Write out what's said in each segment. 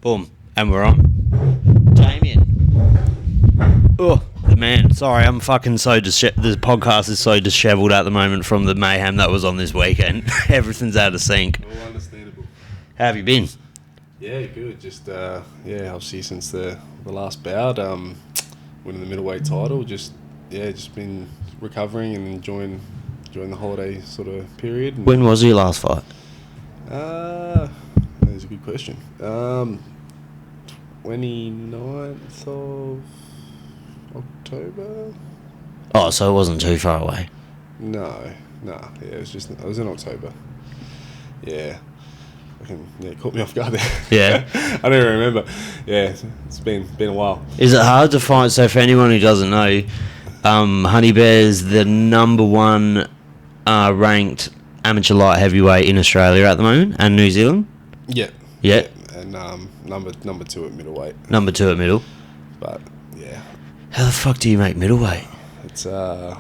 Boom. And we're on. Damien. Oh, the man. Sorry, I'm fucking so the podcast is so disheveled at the moment from the mayhem that was on this weekend. Everything's out of sync. All understandable. How have you been? Yeah, good. Just obviously since the last bout, winning the middleweight title, just been recovering and enjoying the holiday sort of period. And, When was your last fight? that's a good question. 29th of October. Oh, so it wasn't too far away. No. Yeah, it was in October. Yeah. It caught me off guard there. Yeah. I don't even remember. Yeah, it's been a while. Is it hard to find? So for anyone who doesn't know, Honeybear's the number one ranked amateur light heavyweight in Australia at the moment and New Zealand. Yeah. Yeah. And number 2 at middleweight. Number 2 at middle. But yeah, How the fuck do you make middleweight? it's I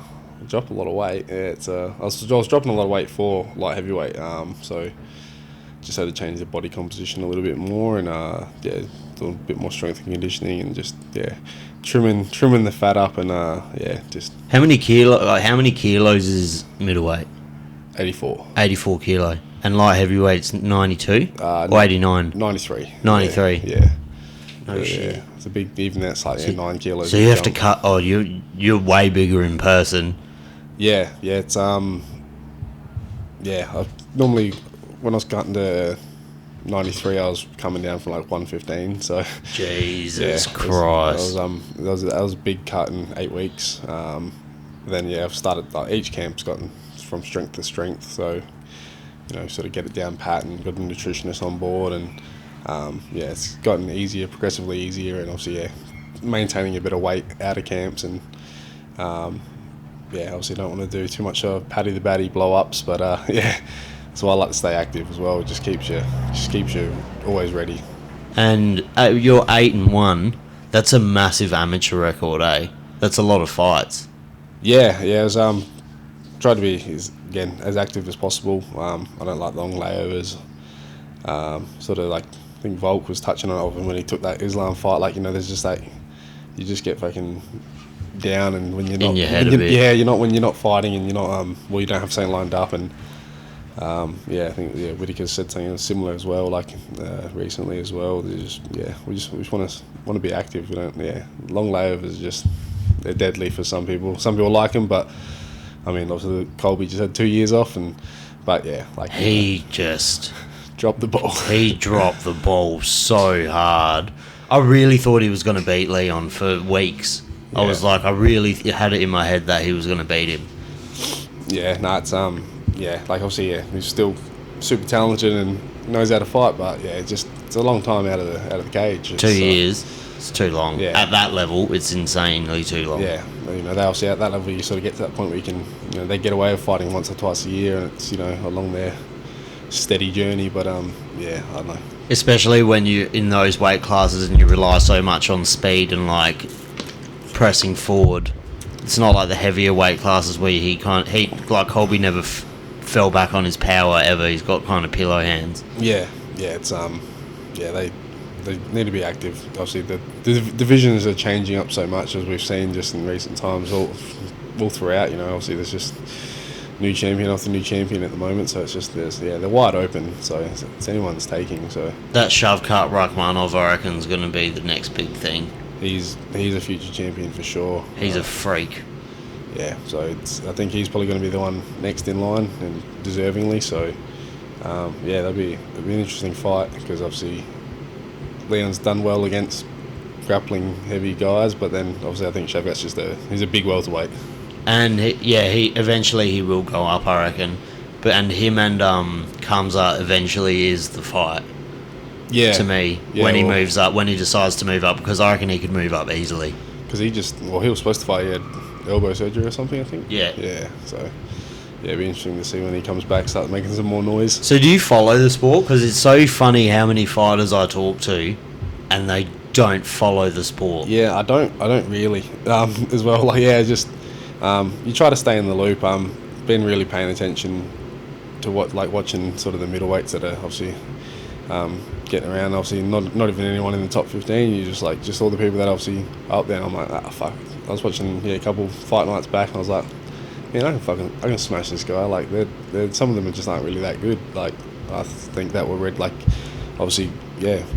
dropped a lot of weight. Yeah, it's I was dropping a lot of weight for light heavyweight. So just had to change the body composition a little bit more and doing a bit more strength and conditioning and just trimming the fat up and just How many kilos is middleweight? 84. 84 kilo. And light heavyweight's 92 or 89? 93. 93. Yeah. No shit. Yeah. It's a big, even that's like 9 kilos. So you have to cut. Oh, you're way bigger in person. Yeah. It's I normally when I was cutting to 93, I was coming down from like 115. So Jesus Christ. That was a big cut in 8 weeks. Then I've started like each camp's gotten from strength to strength. So sort of get it down pat and got a nutritionist on board and it's gotten progressively easier, and obviously maintaining a bit of weight out of camps and obviously don't want to do too much of patty the batty blow ups, but that's why I like to stay active as well. It just keeps you always ready. And you're 8-1. That's a massive amateur record, eh? That's a lot of fights. Yeah. I was try to be as active as possible. I don't like long layovers. Sort of like I think Volk was touching on it when he took that Islam fight. Like there's just like you just get fucking down, and when you're not in your head a bit. when you're not fighting and you're not you don't have something lined up and I think Whitaker's said something similar as well, like recently as well. We just want to be active. We don't long layovers they're deadly for some people. Some people like them, but I mean obviously Colby just had 2 years off He just dropped the ball. He dropped the ball so hard. I really thought he was going to beat Leon for weeks. Yeah. I was like, I really had it in my head that he was going to beat him. Yeah, no, it's obviously he's still super talented and knows how to fight, but it's a long time out of the cage. 2 years, it's too long. Yeah. At that level, it's insanely too long. Yeah, they obviously at that level you sort of get to that point where you can they get away with fighting once or twice a year, and it's along their steady journey, but I don't know. Especially when you're in those weight classes and you rely so much on speed and like pressing forward. It's not like the heavier weight classes where like Colby never fell back on his power ever. He's got kind of pillow hands. It's they need to be active. Obviously the divisions are changing up so much, as we've seen just in recent times all throughout. Obviously there's just new champion after new champion at the moment, so it's just they're wide open, so it's anyone's taking. So that Shavkat Rakhmonov, I reckon, is going to be the next big thing. He's a future champion for sure. He's a freak. Yeah, so I think he's probably going to be the one next in line, and deservingly so. That'll be an interesting fight, because obviously Leon's done well against grappling heavy guys, but then obviously I think Shavkat's he's a big welterweight. And he eventually will go up, I reckon. And him and Kamza eventually is the fight. Yeah. To me, when he moves up, when he decides to move up, because I reckon he could move up easily. Because he was supposed to fight. He had elbow surgery or something, I think. Yeah. Yeah. So it'd be interesting to see when he comes back, start making some more noise. So do you follow the sport? Because it's so funny how many fighters I talk to, and they don't follow the sport. Yeah, I don't really. As well, you try to stay in the loop. Been really paying attention to watching sort of the middleweights that are obviously getting around. Obviously, not even anyone in the top 15. You just all the people that obviously are up there. And I'm like, fuck. I was watching a couple fight nights back, and I was like, man, I can smash this guy. Like, some of them just aren't really that good. Like, I think that we're ready. Like, obviously,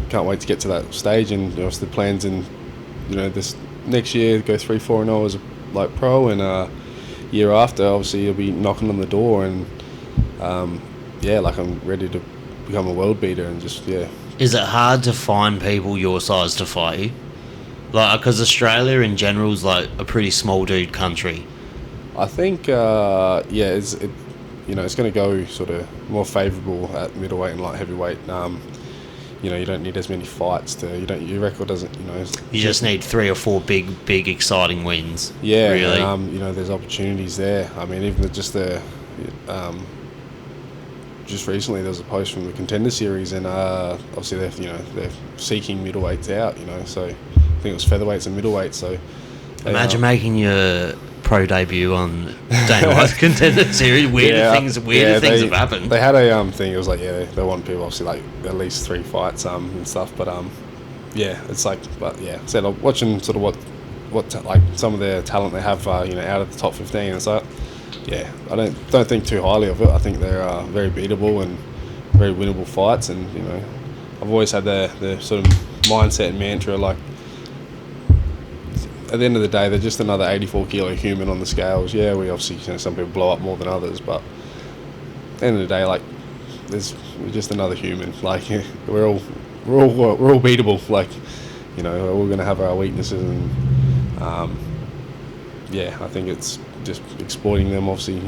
can't wait to get to that stage. And the plans in, this next year go 3-4-0 as like pro, and year after, obviously, you'll be knocking on the door, and like I'm ready to become a world beater, and just Is it hard to find people your size to fight you? Like, because Australia in general is like a pretty small dude country. I think it's going to go sort of more favourable at middleweight and light heavyweight. You don't need as many fights your record doesn't, You just need 3 or 4 big exciting wins. Yeah, really. There's opportunities there. I mean, even just recently there was a post from the Contender Series, and obviously they're seeking middleweights out. So I think it was featherweights and middleweights. So imagine making your pro debut on Dana White's Contender Series. Weirder things have happened. They had a thing. It was like they want people obviously like at least 3 fights and stuff. But it's like, said I'm watching sort of what like some of their talent they have out of the top 15. It's like I don't think too highly of it. I think they're very beatable and very winnable fights. And I've always had the sort of mindset and mantra like, at the end of the day, they're just another 84 kilo human on the scales. Yeah, we obviously, some people blow up more than others, but at the end of the day, like, we're just another human. Like, we're all beatable. Like, we're all going to have our weaknesses, and I think it's just exploiting them. Obviously,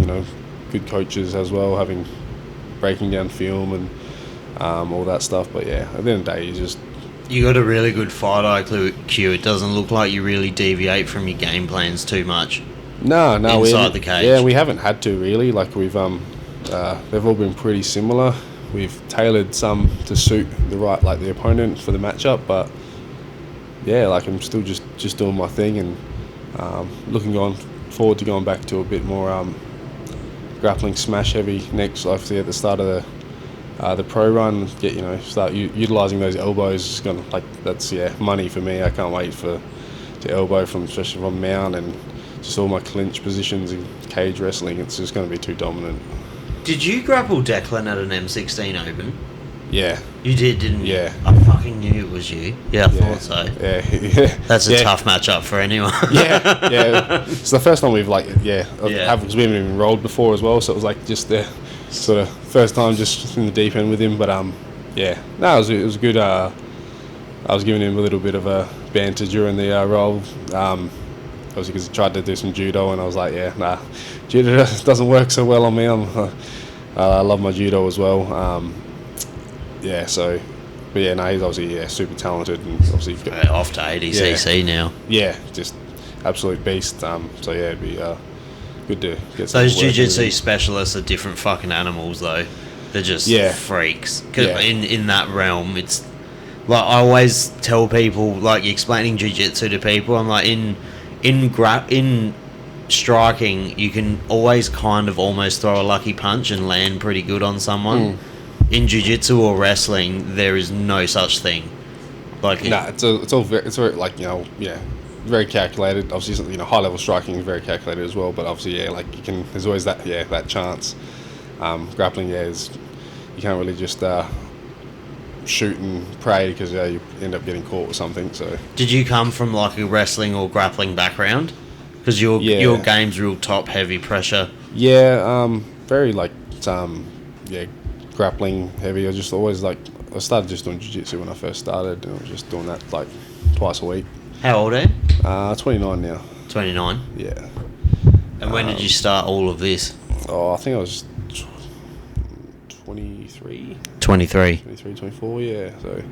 good coaches as well, breaking down film and all that stuff. But at the end of the day, you got a really good fight IQ. It doesn't look like you really deviate from your game plans too much. No, inside the cage. Yeah, we haven't had to really. Like we've they've all been pretty similar. We've tailored some to suit the opponent for the matchup, but like I'm still just doing my thing, and looking forward to going back to a bit more grappling smash heavy next. Obviously at the start of the pro run, start utilising those elbows. That's money for me. I can't wait to elbow especially from mount, and just all my clinch positions in cage wrestling. It's just going to be too dominant. Did you grapple Declan at an M16 Open? Yeah. You did, didn't you? Yeah. I fucking knew it was you. Yeah, I thought so. Yeah. That's a tough matchup for anyone. Yeah. It's the first time we've because we haven't even rolled before as well, so it was like just the sort of first time just in the deep end with him. But it was good. I was giving him a little bit of a banter during the roll, obviously because he tried to do some judo, and I was like, judo doesn't work so well on me. I love my judo as well. He's obviously super talented, and obviously off to ADCC now. Yeah, just absolute beast. It'd be good to get some. Those jiu-jitsu specialists are different fucking animals, though. They're just freaks. 'Cause in that realm, it's like I always tell people, like explaining jiu-jitsu to people, I'm like in striking, you can always kind of almost throw a lucky punch and land pretty good on someone. In jiu-jitsu or wrestling, there is no such thing. It's very very calculated. Obviously, high level striking is very calculated as well. But obviously, there's always that chance. Grappling, you can't really just shoot and pray because you end up getting caught or something. So, did you come from like a wrestling or grappling background? Because your game's real top heavy pressure. Very grappling heavy. I just always I started just doing jiu-jitsu when I first started, and I was just doing that twice a week. How old are you? 29 now. 29? Yeah. And when did you start all of this? I think I was 23. 23, 24, yeah. So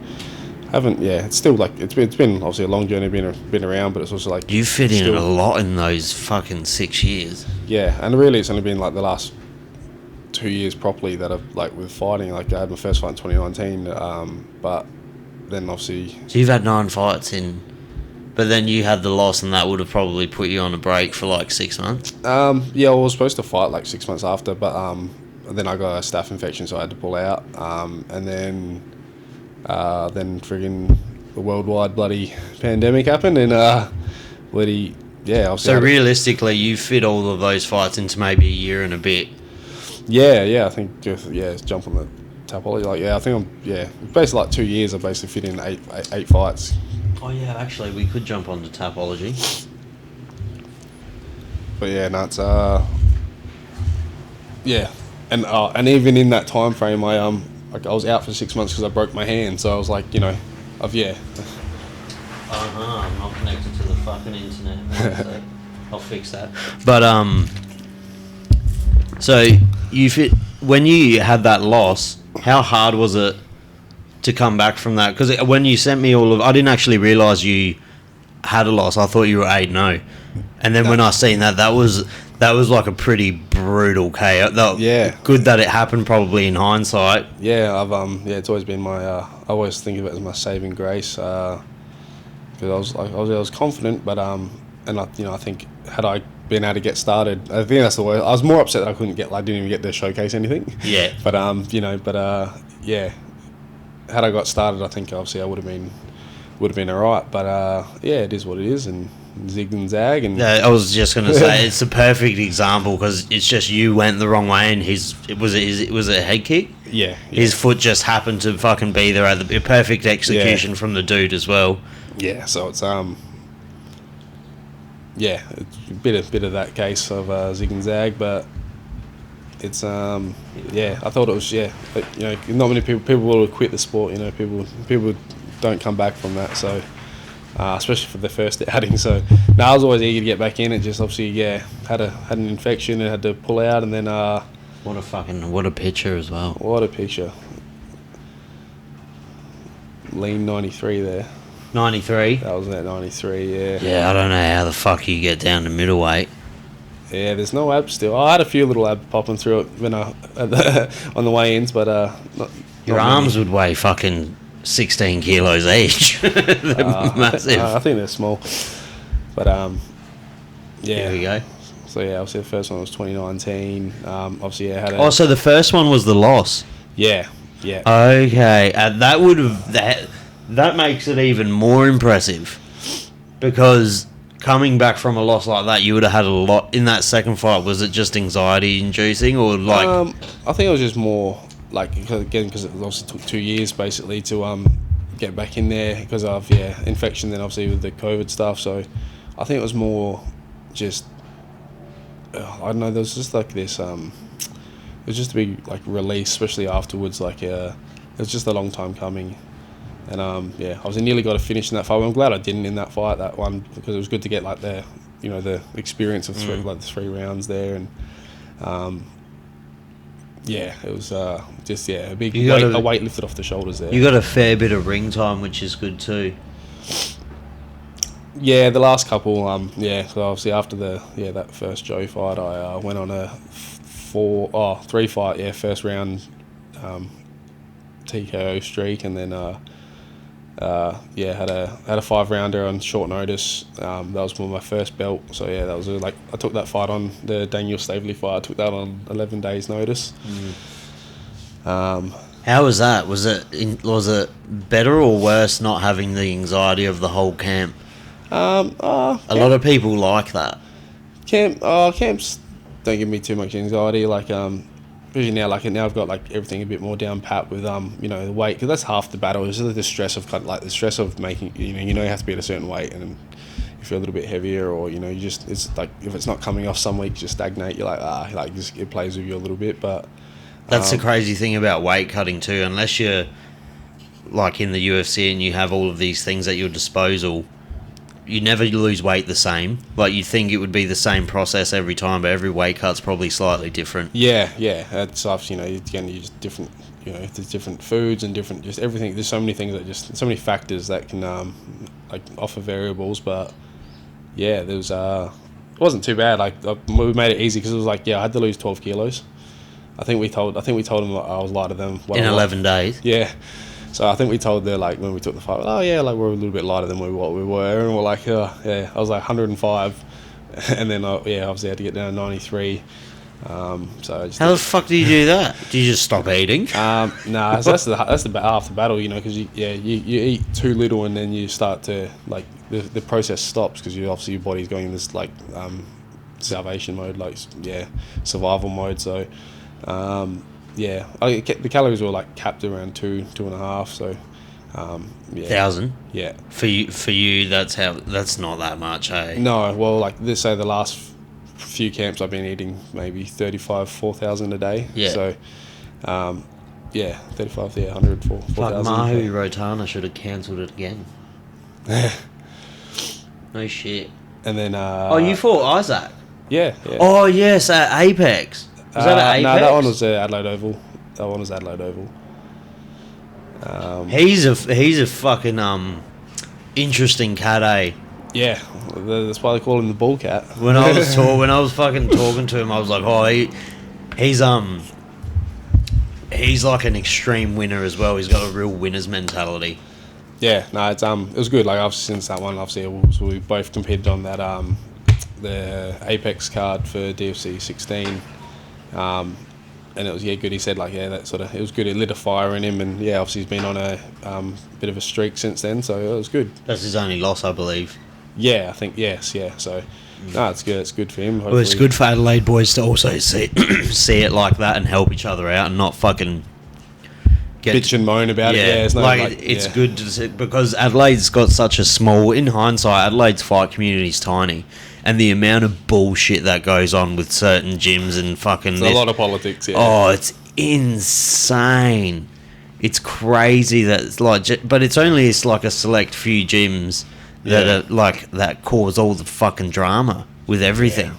it's still it's been obviously a long journey been around, but it's also you fit in a lot in those fucking 6 years. Yeah, and really it's only been the last 2 years properly that I've with fighting. I had my first fight in 2019, but then obviously. So you've had 9 fights in, but then you had the loss, and that would have probably put you on a break for 6 months. I was supposed to fight 6 months after, but then I got a staph infection, so I had to pull out. And then Then friggin' the worldwide bloody pandemic happened, and bloody So realistically, you fit all of those fights into maybe a year and a bit. I think it's jump on the Tapology. I think basically like 2 years. I basically fit in eight fights. Oh yeah, actually, we could jump onto Tapology. But it's and even in that time frame, I was out for 6 months because I broke my hand. So I was like, I'm not connected to the fucking internet. So I'll fix that. But so when you had that loss, how hard was it to come back from that? Because when you sent me I didn't actually realise you had a loss. I thought you were 8-0, and then when I seen that was like a pretty brutal KO. Good that it happened probably in hindsight. It's always been my I always think of it as my saving grace, because I was confident, but I think had I been able to get started, I think that's the way. I was more upset that I didn't even get to showcase anything. Yeah. But had I got started, I think obviously I would have been alright. But it is what it is, and zig and zag. And I was just gonna say it's a perfect example because it's just you went the wrong way, and it was a head kick. Yeah. His foot just happened to fucking be there at the perfect execution from the dude as well. Yeah. So it's it's a bit of that case of zig and zag, but it's I thought it was but not many people will quit the sport. People don't come back from that, so especially for the first outing. So I was always eager to get back in. It just obviously had an infection and had to pull out, and then what a picture as well. What a picture. Lean 93 there. 93? That was at 93, yeah. Yeah, I don't know how the fuck you get down to middleweight. Yeah, there's no abs still. I had a few little abs popping through it when on the weigh-ins, but your arms would weigh fucking 16 kilos each. They're massive. I think they're small, but There we go. So obviously the first one was 2019. Obviously I had so the first one was the loss. Yeah. Okay, that makes it even more impressive, because coming back from a loss like that, you would have had a lot in that second fight. Was it just anxiety inducing, or like? I think it was just more like, because it obviously took 2 years basically to get back in there because of infection, then obviously with the COVID stuff. So I think it was more just I don't know. There was just like this. It was just a big like release, especially afterwards. Like it was just a long time coming. And I was nearly got a finish in that fight. I'm glad I didn't in that fight, that one, because it was good to get like the experience of the 3 rounds there, and it was just a big weight lifted off the shoulders there. You got a fair bit of ring time, which is good too. Yeah, the last couple, so obviously after that first Joe fight, I went on a 3 fight, first round TKO streak, and then had a 5-rounder on short notice. That was my first belt. So that was I took that fight on the Daniel Stavely fight. I took that on 11 days notice. How was that? Was it better or worse not having the anxiety of the whole camp? A lot of people like that. Camps don't give me too much anxiety. Especially now, now I've got everything a bit more down pat with the weight, because that's half the battle. It's just the stress of the stress of making you have to be at a certain weight, and if you're a little bit heavier, or you just, it's like if it's not coming off some weeks, just stagnate. You're just it plays with you a little bit, but that's the crazy thing about weight cutting too. Unless you're like in the UFC and you have all of these things at your disposal, you never lose weight the same. Like, you think it would be the same process every time, but every weight cut's probably slightly different. Yeah. It's again, you just different. There's different foods and different, just everything. There's so many things so many factors that can offer variables. But there was it wasn't too bad. We made it easy because it was I had to lose 12 kilos. I think we told them I was lighter than in 11 days. Yeah. So I think we told her when we took the fight, we're a little bit lighter than what we were, and we're I was 105, and then obviously I had to get down to 93. So I just How the fuck do you do that? Do you just stop eating? Nah, that's the half the battle, you know, because you eat too little and then you start to like the process stops because obviously your body's going in this like salvation mode, like survival mode. So the calories were like capped around 2.5. So 1,000. Yeah. For you, that's not that much, hey? No, well, like say the last few camps I've been eating maybe 4,000 a day. Yeah. So 35, 100, 4,000. Fuck, Mahu Rotana should have cancelled it again. No shit. And then you fought Isaac? Yeah. Oh yes, at Apex. Was that at Apex? No, that one was Adelaide Oval. That one was Adelaide Oval. He's a fucking interesting cat, eh? Yeah, that's why they call him the bull cat. When I was fucking talking to him, I was like, oh, he's like an extreme winner as well. He's got a real winner's mentality. Yeah, no, it was good. Like obviously since that one, obviously we both competed on that the Apex card for DFC 16. And it was good. He said it was good. It lit a fire in him, and obviously he's been on a bit of a streak since then. So it was good. That's his only loss, I believe. Yeah, I think yes. So no, it's good. It's good for him. Well, it's good for Adelaide boys to also see it like that and help each other out and not fucking bitch and moan about it. Yeah, it's good to see, because Adelaide's got such a small. In hindsight, Adelaide's fight community is tiny. And the amount of bullshit that goes on with certain gyms and fucking... There's a lot of politics, yeah. Oh, it's insane. It's crazy that it's like... But it's like a select few gyms that are like... That cause all the fucking drama with everything.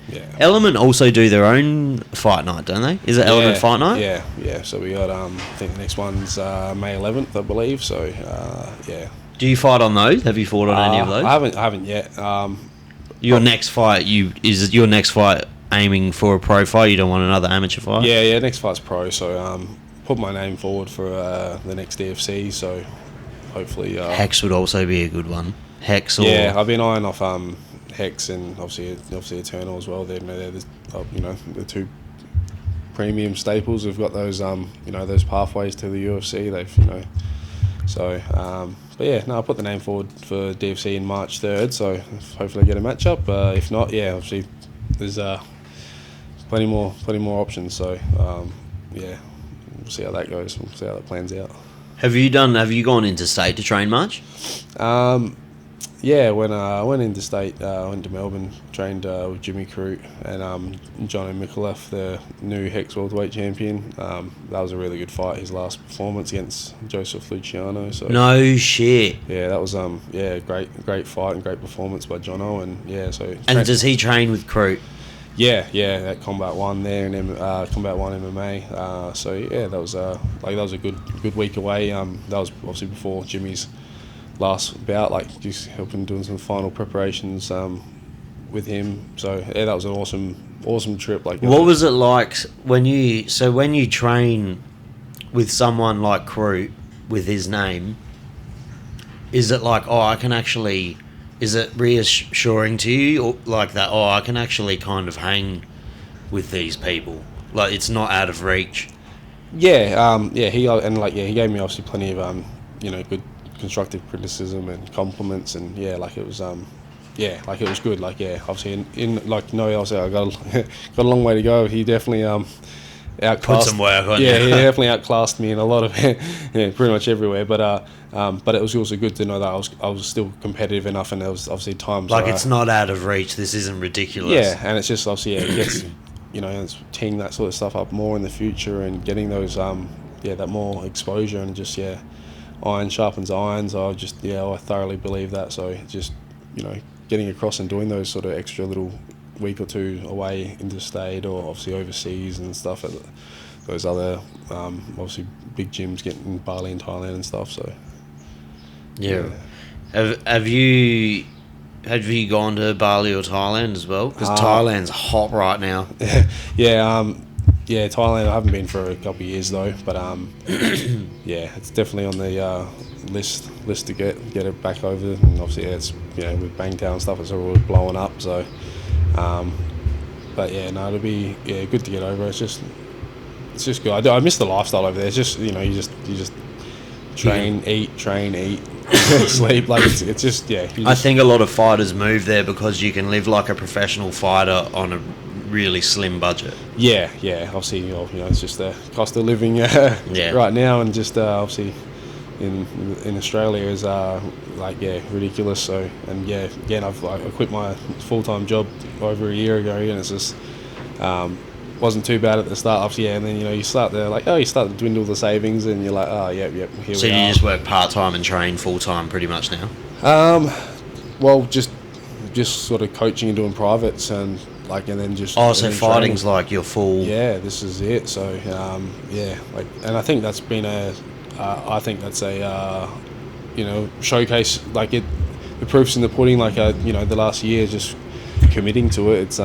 Yeah. Element also do their own fight night, don't they? Is it Element Fight Night? Yeah. So we got... I think the next one's May 11th, I believe. So, yeah. Do you fight on those? Have you fought on any of those? I haven't yet. Your next fight aiming for a pro fight? You don't want another amateur fight? Yeah. Next fight's pro. So put my name forward for the next DFC. So hopefully Hex would also be a good one. Hex or I've been eyeing off Hex and obviously Eternal as well. They're the two premium staples. We've got those those pathways to the UFC. They've so. But I put the name forward for DFC in March 3rd, so hopefully I get a matchup. If not, obviously there's plenty more options. So we'll see how that goes. We'll see how that plans out. Have you gone interstate to train much? When I went interstate, I went to Melbourne, trained with Jimmy Crute and Johnny Mikulev, the new Hex welterweight champion. That was a really good fight. His last performance against Joseph Luciano. So no shit. Yeah, that was great fight and great performance by Jono. And does he train with Crute? Yeah, at Combat One there and Combat One MMA. That was a good week away. That was obviously before Jimmy's last bout, just helping doing some final preparations with him. So that was an awesome trip. What was it like when you train with someone like Crute with his name? Is it like, is it reassuring to you, or like that? Oh, I can actually kind of hang with these people. Like it's not out of reach. He gave me obviously plenty of good constructive criticism and compliments, and it was it was good. Obviously in obviously I got a long way to go. He definitely outclassed. Put some work on. Yeah, he definitely outclassed me in a lot of pretty much everywhere. But it was also good to know that I was still competitive enough, and there was obviously times it's not out of reach. This isn't ridiculous. Yeah, and it's just obviously it gets it's teeing that sort of stuff up more in the future and getting those that more exposure and just iron sharpens irons. I thoroughly believe that. So just getting across and doing those sort of extra little week or two away interstate or obviously overseas and stuff at those other obviously big gyms, getting in Bali and Thailand and stuff. So have you gone to Bali or Thailand as well? Because Thailand's hot right now. Thailand I haven't been for a couple of years though, but it's definitely on the list to get it back over. And obviously it's with Bangtao and stuff, it's all blowing up. So but yeah, no, it'll be good to get over. It's just good. I miss the lifestyle over there. It's just you just train, eat, sleep. Like it's just I think a lot of fighters move there because you can live like a professional fighter on a really slim budget. Yeah. Obviously, it's just the cost of living right now, and just obviously in Australia is ridiculous. So again, I quit my full-time job over a year ago, and it's just wasn't too bad at the start. Obviously, and then you start to you start to dwindle the savings, and you're like, oh yep, here we are. So you just work part-time and train full-time pretty much now? Well, just sort of coaching and doing privates, and then just so fighting's training. Like your full. Yeah, this is it. So and I think that's been a showcase. Like the proof's in the pudding. The last year, just committing to it. It's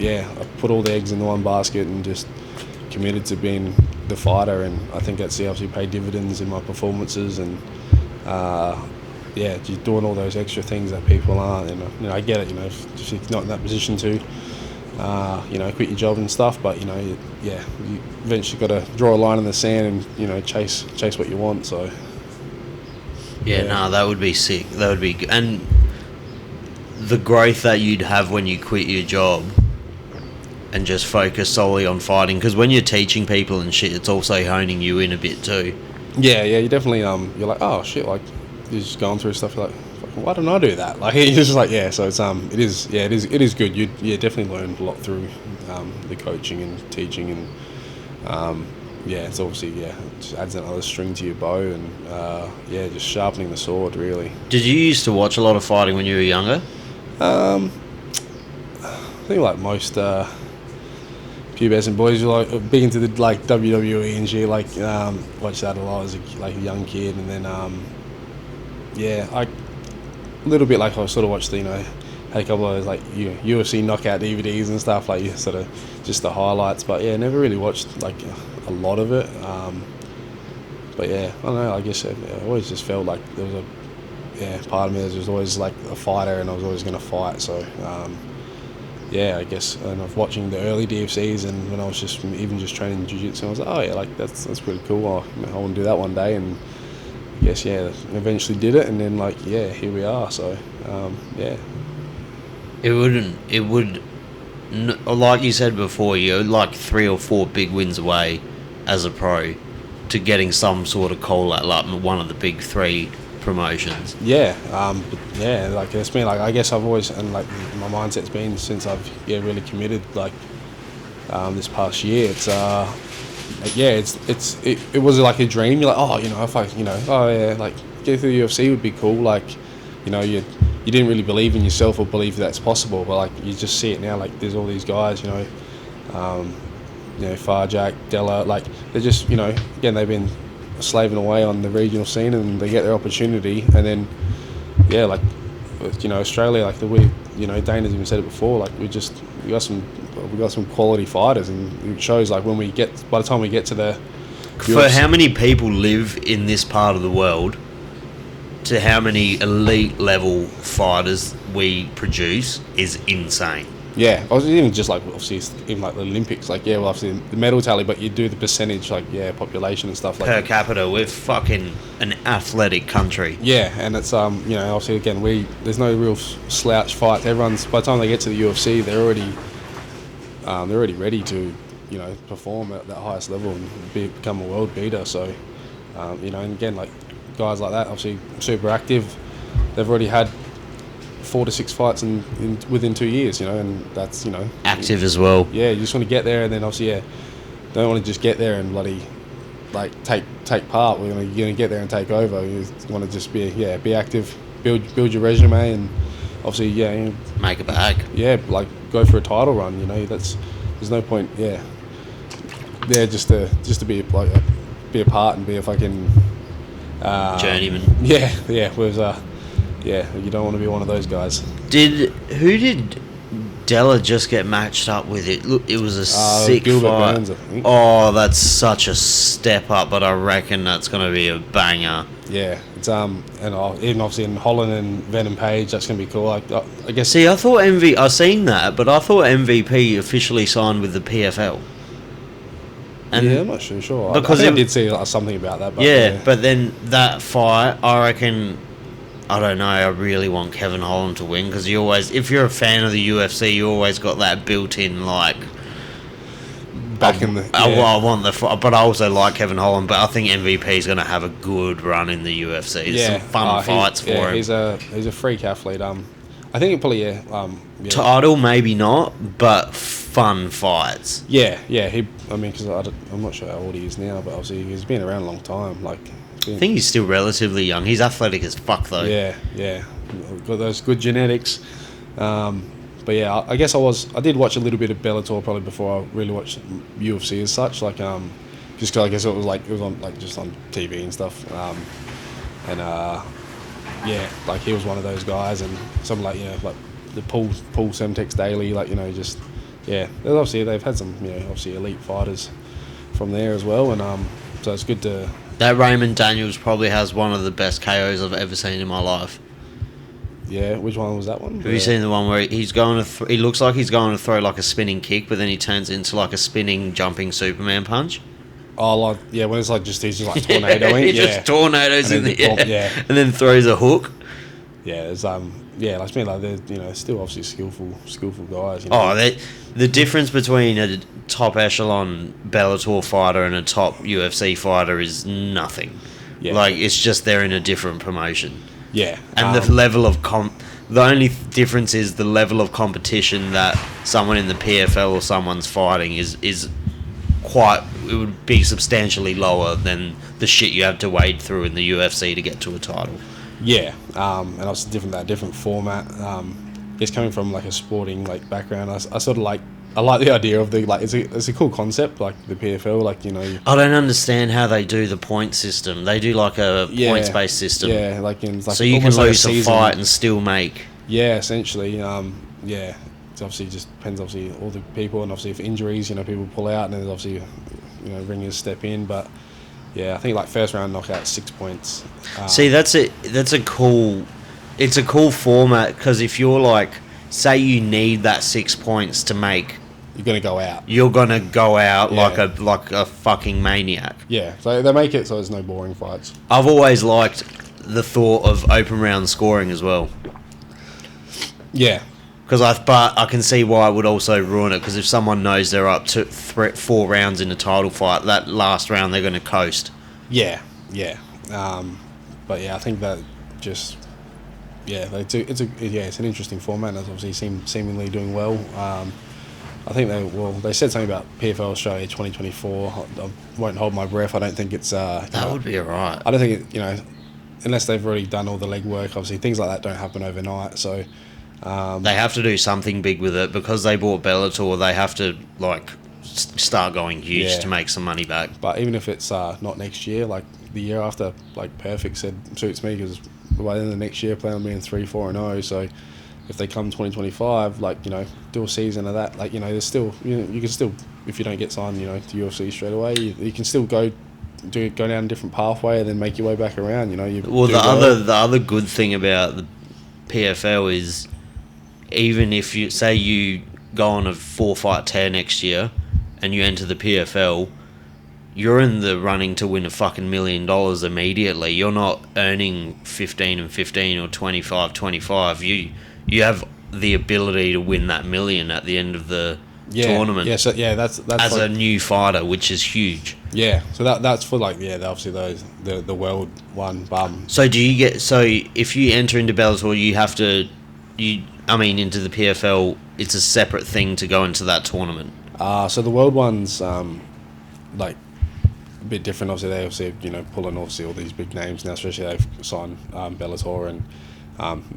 I put all the eggs into one basket and just committed to being the fighter, and I think that's obviously paid dividends in my performances, and just doing all those extra things that people aren't. And I get it. If you're not in that position to, quit your job and stuff, but you eventually got to draw a line in the sand and chase what you want. So that would be sick. That would be good. And the growth that you'd have when you quit your job and just focus solely on fighting, because when you're teaching people and shit, it's also honing you in a bit too. Yeah, you definitely you're like, oh shit, like you're just going through stuff. You're like, why didn't I do that? Like it's just like so it's it is good. You definitely learn a lot through the coaching and teaching, and it's obviously it just adds another string to your bow, and just sharpening the sword really. Did you used to watch a lot of fighting when you were younger? I think like most pubescent boys were like big into the WWE and shit. Watched that a lot as a young kid, and then a little bit I sort of watched had a couple of those UFC knockout DVDs and stuff, sort of just the highlights, but never really watched a lot of it. But I don't know. I guess I always just felt like there was a part of me that was always like a fighter, and I was always going to fight. So I guess, and of watching the early DFCs, and when I was just training jiu-jitsu, I was like, that's pretty cool. I want to do that one day, and I guess eventually did it, and then here we are. So it would like you said before, you're like 3 or 4 big wins away as a pro to getting some sort of call at one of the big 3 promotions. It's been I guess I've always, and my mindset's been since I've really committed this past year. It's it was like a dream. You're like, if I get through the UFC would be cool. You didn't really believe in yourself or believe that's possible, but you just see it now. There's all these guys, Farjak, Della, they're just again, they've been slaving away on the regional scene, and they get their opportunity, and then Australia, Dana's even said it before, we got some quality fighters, and it shows by the time we get to the for how many people live in this part of the world to how many elite level fighters we produce is insane. Yeah, I was even just obviously even the Olympics, obviously the medal tally, but you do the percentage population and stuff per capita. We're fucking an athletic country. Yeah, and it's obviously again there's no real slouch fights. Everyone's, by the time they get to the UFC, they're already ready to perform at that highest level and become a world beater. So and again guys like that, obviously super active. They've already had 4 to 6 fights within 2 years, and that's active as well. Yeah, you just want to get there, and then obviously don't want to just get there and bloody take part. We're going to get there and take over. You want to just be active, build your resume, and obviously make a bag. Yeah, go for a title run. There's no point. Yeah, just to be a part and be a fucking journeyman. Yeah. Whereas you don't want to be one of those guys. Did Della just get matched up with it? Look, it was a sick Gilbert fight. Burns, I think. Oh, that's such a step up, but I reckon that's going to be a banger. Yeah, it's and even obviously in Holland and Venom Page, that's gonna be cool. Like I guess. See, I thought I seen that, but I thought MVP officially signed with the PFL. And yeah, I'm not sure. Because I did see something about that. But yeah, but then that fight, I reckon. I don't know. I really want Kevin Holland to win because you always, if you're a fan of the UFC, you always got that built-in like. Back in the. Yeah. I want the, but I also like Kevin Holland. But I think MVP is going to have a good run in the UFC. Some fun fights for him. He's a freak athlete. I think it probably Title maybe not, but fun fights. Yeah. Because I'm not sure how old he is now, but obviously he's been around a long time. Like. I think he's still relatively young. He's athletic as fuck, though. Yeah. Got those good genetics. But yeah, I guess I did watch a little bit of Bellator probably before I really watched UFC as such. Like, just because I guess it was on like just on TV and stuff. Like he was one of those guys, and some like like the Paul Semtex Daily, like obviously they've had some obviously elite fighters from there as well, and so it's good to. That Raymond Daniels probably has one of the best KOs I've ever seen in my life. Yeah, which one was that one? Have you seen the one where he's going to? He looks like he's going to throw like a spinning kick, but then he turns into like a spinning jumping Superman punch. Oh, like when it's like he's just like tornadoing. He just tornadoes in the air, yeah, and then throws a hook. Yeah, there's like I mean, like they're still obviously skillful guys. The difference between a top echelon Bellator fighter and a top UFC fighter is nothing. Yeah. Like it's just they're in a different promotion. Yeah, and the level of the only difference is the level of competition that someone in the PFL or someone's fighting is quite. It would be substantially lower than the shit you have to wade through in the UFC to get to a title. Yeah, and obviously different format. It's coming from like a sporting like background. I sort of like. I like the idea of it's a cool concept, like the PFL, like I don't understand how they do the point system. They do like a points-based system. Yeah, so you can lose a fight and still make. Yeah, essentially. It obviously just depends, obviously, all the people, and obviously if injuries, people pull out, and then there's obviously, ringers step in. But yeah, I think like first round knockout, 6 points. See, it's a cool format because if you're like, say you need that 6 points to make. You're gonna go out. You're gonna go out like a fucking maniac. Yeah, so they make it so there's no boring fights. I've always liked the thought of open round scoring as well. Yeah, but I can see why it would also ruin it because if someone knows they're up to 4 rounds in a title fight, that last round they're gonna coast. Yeah. But yeah, I think that just. Yeah, it's an interesting format. It's obviously seemingly doing well. I think they said something about PFL Australia 2024. I won't hold my breath. I don't think it's that would be alright. I don't think unless they've already done all the legwork. Obviously, things like that don't happen overnight. So they have to do something big with it because they bought Bellator. They have to like start going huge to make some money back. But even if it's not next year, like the year after, like Perfect said suits me because. By the end of the next year, plan on being 3-4-0. So, if they come 2025, like do a season of that. Like there's still you can still, if you don't get signed, to UFC straight away, you can still go down a different pathway and then make your way back around. The other good thing about the PFL is even if you say you go on a 4-fight tear next year and you enter the PFL. You're in the running to win a fucking $1 million immediately. You're not earning 15 and 15 or 25. You have the ability to win that $1 million at the end of the tournament. Yeah, so that's as a new fighter, which is huge. Yeah, so that's for obviously those the world one bum. So if you enter into Bellator, you have to into the PFL, it's a separate thing to go into that tournament. So the world ones like. A bit different, obviously. They pulling obviously all these big names now, especially they've signed Bellator and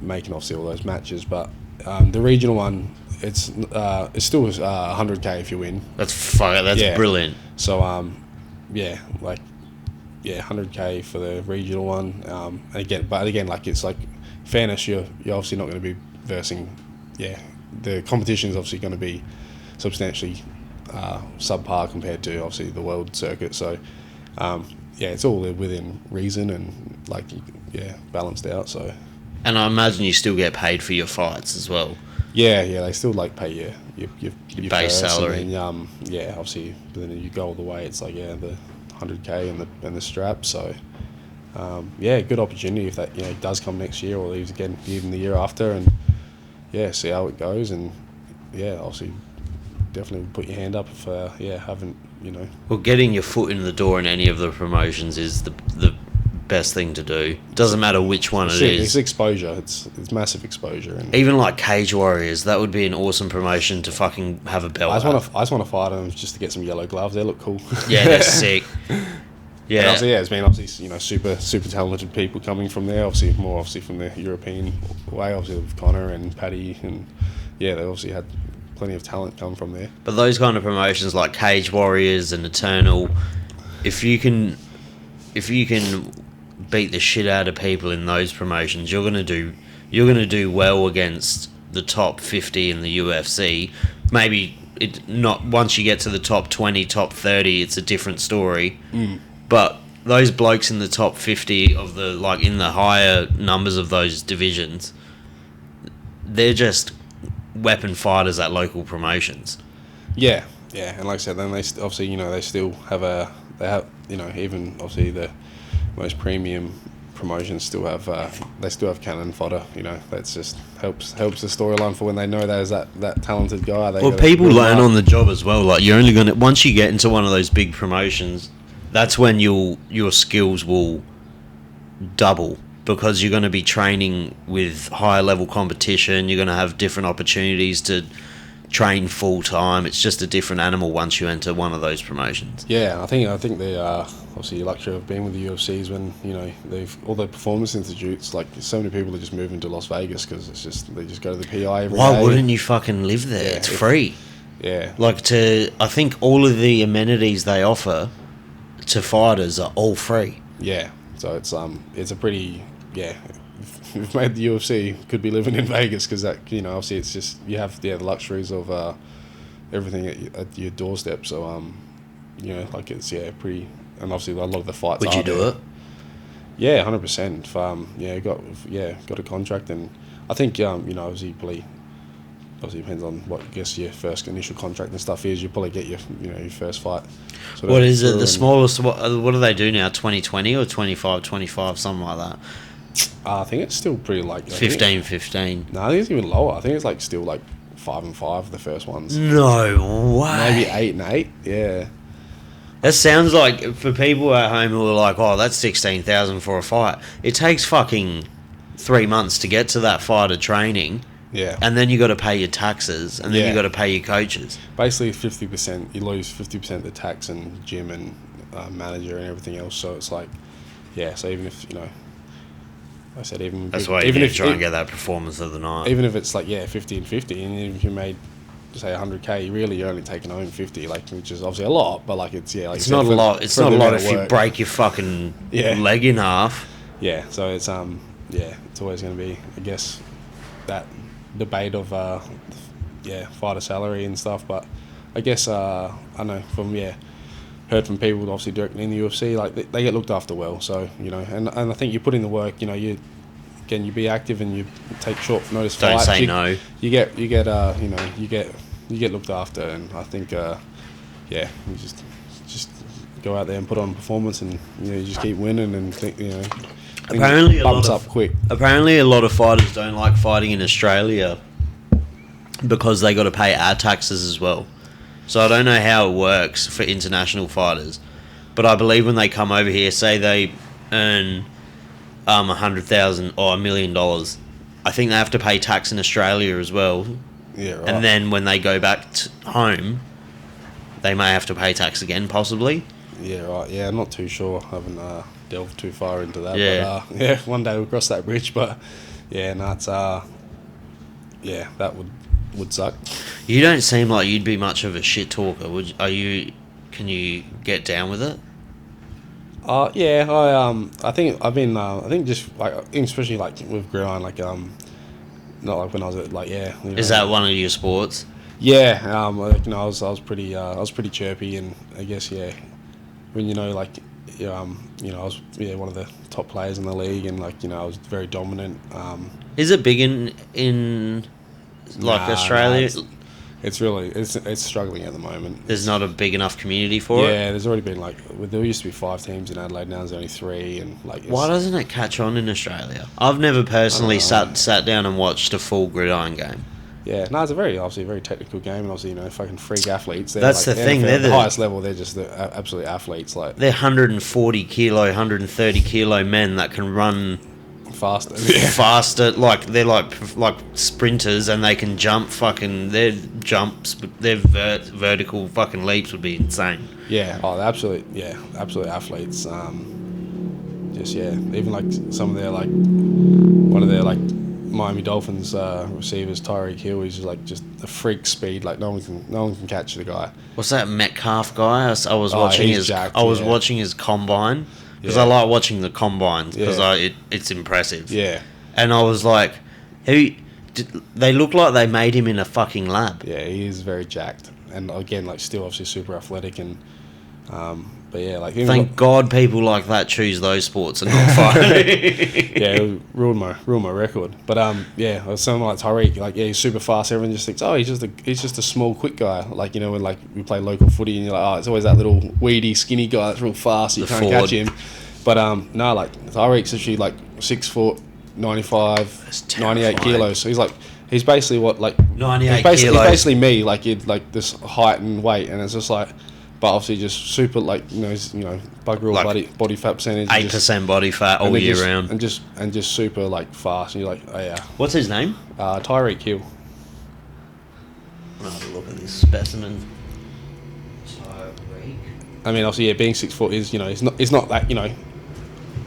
making obviously all those matches. But the regional one, it's still 100K if you win. That's brilliant. So 100K for the regional one. Again, like it's like fairness. You're obviously not going to be versing the competition is obviously going to be substantially subpar compared to obviously the world circuit. So it's all within reason and like balanced out. So. And I imagine you still get paid for your fights as well. Yeah, they still like pay your base salary. And then, obviously, but then you go all the way. It's like the 100K and the strap. So good opportunity if that does come next year or even the year after, and see how it goes. And obviously, definitely put your hand up if haven't Well, getting your foot in the door in any of the promotions is the best thing to do. Doesn't matter which one it is. It's exposure. It's massive exposure. And even like Cage Warriors, that would be an awesome promotion to fucking have a belt. I just want to fight them just to get some yellow gloves. They look cool. Yeah, they're sick. Yeah, it's been obviously super talented people coming from there. Obviously from the European way. Obviously with Connor and Paddy, and they obviously had plenty of talent come from there. But those kind of promotions like Cage Warriors and Eternal, if you can beat the shit out of people in those promotions, you're gonna do well against the top 50 in the UFC. Maybe it not once you get to the top 20, top 30, it's a different story. But those blokes in the top 50 of the in the higher numbers of those divisions, they're just weapon fighters at local promotions. Yeah, and like I said, then they obviously they still have even obviously the most premium promotions still have cannon fodder. That's just helps the storyline for when they know there's that talented guy. People learn on the job as well. Like you're only gonna once you get into one of those big promotions, that's when your skills will double because you're going to be training with higher level competition. You're going to have different opportunities to train full time. It's just a different animal once you enter one of those promotions. Yeah, I think the obviously the luxury of being with the UFC is when they've all the performance institutes. Like so many people are just moving to Las Vegas because they just go to the PI every day. Why wouldn't you fucking live there? It's free. Yeah, I think all of the amenities they offer to fighters are all free. Yeah, so it's a pretty We've made the UFC could be living in Vegas because that obviously it's just you have the luxuries of everything at your doorstep. So it's pretty, and obviously a lot of the fights. Would you do it? Yeah, 100%. Got a contract, and I think obviously depends on what I guess your first initial contract and stuff is. You probably get your first fight. What is it? The smallest? What do they do now? 2020 or 25, something like that. I think it's still pretty 15. No, I think it's even lower. I think it's still 5-5 the first ones. No way. Maybe 8-8. Yeah. That sounds like for people at home who are like, oh, that's 16,000 for a fight. It takes fucking 3 months to get to that fighter training. Yeah. And then you got to pay your taxes, and then you got to pay your coaches. Basically, 50%. You lose 50% of the tax and gym and manager and everything else. So it's so even if I said even that's why you try and get that performance of the night. Even if it's 50 and 50, and if you made say 100K, you're only taking home 50, which is obviously a lot, but it's it's not a lot. It's not a lot if you break your fucking leg in half. Yeah, so it's it's always going to be, I guess, that debate of fighter salary and stuff. But I guess I know from heard from people obviously directly in the UFC, they get looked after well. So and I think you put in the work. You be active and you take short notice fights. Don't say no. You get looked after, and I think you just go out there and put on performance, and you just keep winning and apparently bumps up quick. Apparently, a lot of fighters don't like fighting in Australia because they got to pay our taxes as well. So I don't know how it works for international fighters, but I believe when they come over here, say they earn $100,000 or $1 million, I think they have to pay tax in Australia as well. Yeah, right. And then when they go back home, they may have to pay tax again, possibly. Yeah, right. Yeah, I'm not too sure. I haven't delved too far into that. Yeah. But, one day we'll cross that bridge. But it's that would suck. You don't seem like you'd be much of a shit talker. Can you get down with it? I think I've been I think just especially with grind not like when I was at, like, yeah. Is that one of your sports? Yeah, like, I was pretty chirpy, and I guess, yeah, when like, I was one of the top players in the league, and like, I was very dominant. Is it big in like Australia? It's really it's struggling at the moment. There's not a big enough community for it. Yeah, there's already been there used to be 5 teams in Adelaide. Now there's only 3, and like. Why doesn't it catch on in Australia? I've never personally sat down and watched a full gridiron game. Yeah, no, it's obviously a very technical game, and obviously fucking freak athletes. That's the thing. They're the highest level. They're just the absolute athletes. Like they're 140 kilo, 130 kilo men that can run faster. Faster. Like they're like sprinters, and they can jump. Fucking their jumps, their vertical fucking leaps would be insane. Yeah. Oh, they're absolute athletes. Even like some of their one of their Miami Dolphins receivers, Tyreek Hill, he's just a freak speed. Like no one can catch the guy. What's that Metcalf guy? I was watching his jacked, watching his combine because I like watching the combines because it's impressive. Yeah. And I was like, they look like they made him in a fucking lab. Yeah, he is very jacked, and again, still obviously super athletic, and but yeah, thank God people like that choose those sports and not fighting. Yeah, it ruined my record. But I was someone like Tyreek, he's super fast. Everyone just thinks, oh, he's just a small, quick guy. When we play local footy, and you're like, oh, it's always that little weedy, skinny guy that's real fast. You can't catch him. But no, Tyreek's actually 6 foot, 95, 98 kilos. So he's basically 98 kilos. He's basically me, this height and weight, and it's just but obviously just super bugger all body fat percentage. 8% body fat all year round. And just super fast. And you're like, oh yeah. What's his name? Tyreek Hill. I'll have a look at this specimen. Tyreek. I mean, obviously, yeah, being 6 foot is, it's not that,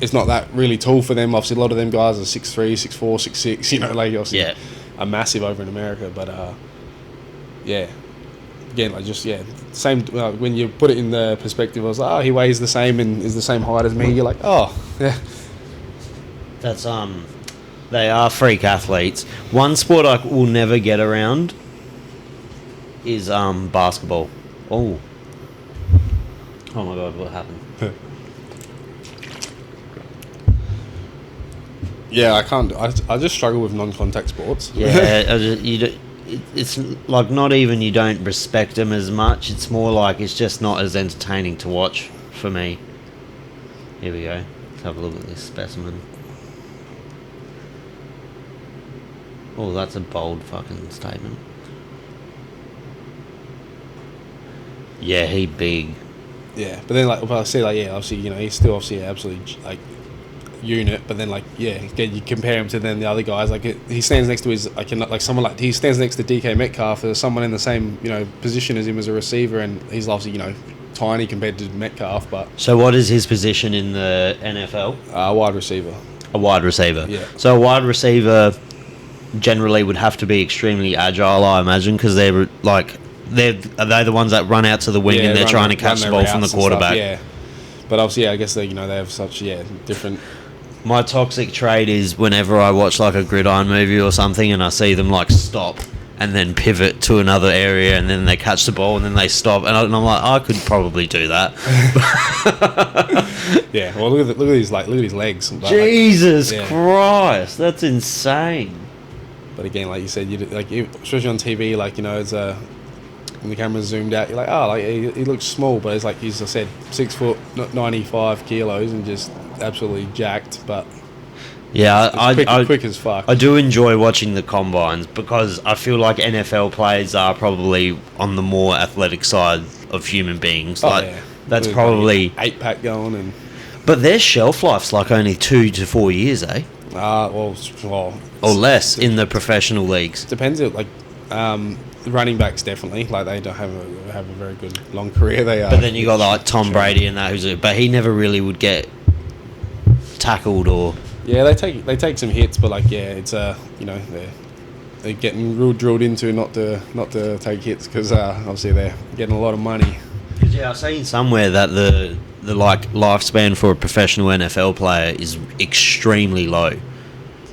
it's not that really tall for them. Obviously, a lot of them guys are 6'3", 6'4", 6'6", obviously are massive over in America. But, yeah. Again, same, when you put it in the perspective, I was like, oh, he weighs the same and is the same height as me. You're like, oh, yeah. That's, they are freak athletes. One sport I will never get around is, basketball. Oh my God, what happened? Yeah, I can't. I just struggle with non-contact sports. Yeah, it's not even you don't respect them as much. It's more it's just not as entertaining to watch for me. Here we go. Let's have a look at this specimen. Oh, that's a bold fucking statement. Yeah, he big. Yeah, but then I say obviously he's still obviously absolutely unit, but then again you compare him to then the other guys, he stands next to his he stands next to DK Metcalf. There's someone in the same position as him as a receiver, and he's obviously tiny compared to Metcalf. But so what is his position in the NFL? Wide receiver. A wide receiver. Yeah. So a wide receiver generally would have to be extremely agile, I imagine, because they're the ones that run out to the wing and they're trying to catch the ball from the quarterback. Yeah. But obviously, I guess they have such different. My toxic trait is whenever I watch a gridiron movie or something and I see them stop and then pivot to another area and then they catch the ball and then they stop and I'm like, I could probably do that. Yeah, well look at these these legs. Jesus Christ, that's insane. But again, like you said, especially on TV, it's when the camera's zoomed out, you're like, oh, he looks small, but it's he's, I said, 6 foot, 95 kilos, and just absolutely jacked. But yeah, I quick as fuck. I do enjoy watching the combines because I feel like NFL players are probably on the more athletic side of human beings. That's probably 8-pack going, but their shelf life's only 2 to 4 years, eh? Well, or less in the professional leagues. Depends. The running backs definitely they don't have a very good long career. They are. But then you got Tom Brady and that but he never really would get tackled or. Yeah, they take some hits, but it's they're getting real drilled into not to take hits because obviously they're getting a lot of money. Because I've seen somewhere that the lifespan for a professional NFL player is extremely low.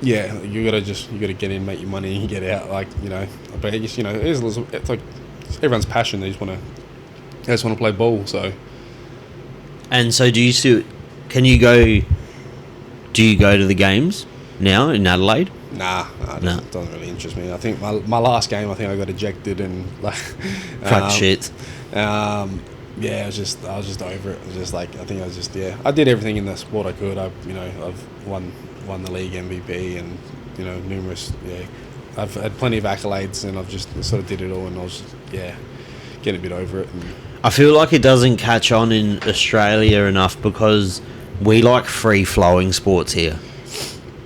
Yeah, you gotta get in, make your money, and get out. Like, you know, but I guess, you know, it's like everyone's passion. They just want to play ball. So And so, can you go? Do you go to the games now in Adelaide? nah, it doesn't really interest me. I think my last game, I think I got ejected and like Crack shit. Yeah, I was just over it. It was just like, I think I was just, I did everything in the sport I could. I've won the league MVP and, you know, numerous, I've had plenty of accolades and I've just sort of did it all, and I was just, getting a bit over it. And I feel like it doesn't catch on in Australia enough because we like free-flowing sports here.